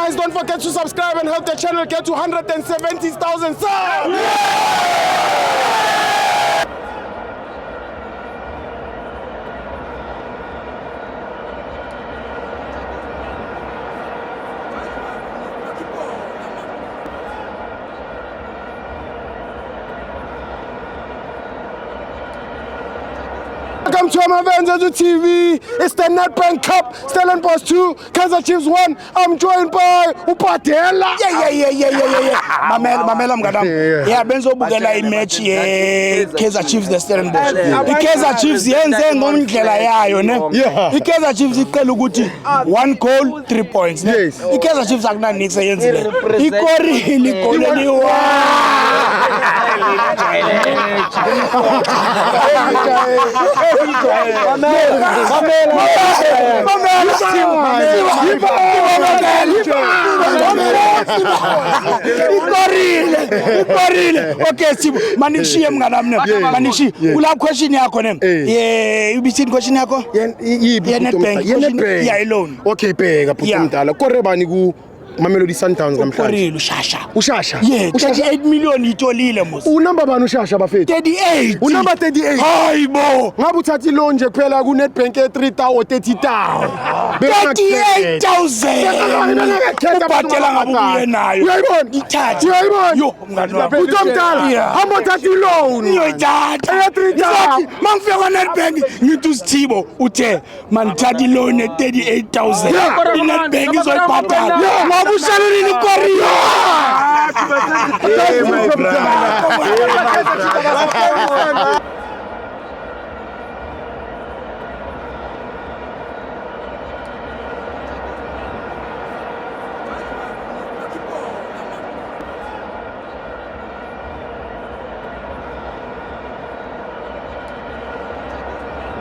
Guys, don't forget to subscribe and help the channel get to 170,000 subs. Welcome to Amavenza TV. It's the Nedbank Cup. Stellenbosch 2, Kaizer Chiefs 1. I'm joined by Upadela. Yeah. Mamela mnganami. Yeah, benzobukela imatch ye Kaizer Chiefs the Stellenbosch. Kaizer Chiefs yenze ngomndlela yayo ne. Kaizer Chiefs icela ukuthi 1 goal 3 points ne. Kaizer Chiefs akunanix eyenzile. Ikorile igoleni wa. Ikorile. Okay, Sibu. Manishiye mnganami. Manishi. Kula question yakho ne. Ubithini question yakho? Yenetbank. Yeah, alone. Okay, bheka phuthu mdala. Korebani ku Mamelodi Sundowns namhlanje. Ushasha. Yeah, 38 million itolile mos. Unamba bani ushasha bafethu? 38. Unamba 38. Hayibo. Ngabe uthatha loan nje kuphela ku Nedbank e3000 or 30000. 38,000. Ubhatela ngabe ubuye nayo. Uyayibona? Ithatha. Uyayibona? Yo, mngani wami. Phuthu mdala. Hamba uthatha loan. Ngiyoyithatha. 3,000. Mangifika kwa Nedbank ngithi uSithibo uthe manithatha loan e38,000. iNedbank izoyibhatala. Ngabushalulini iKorea. Hey, my brother.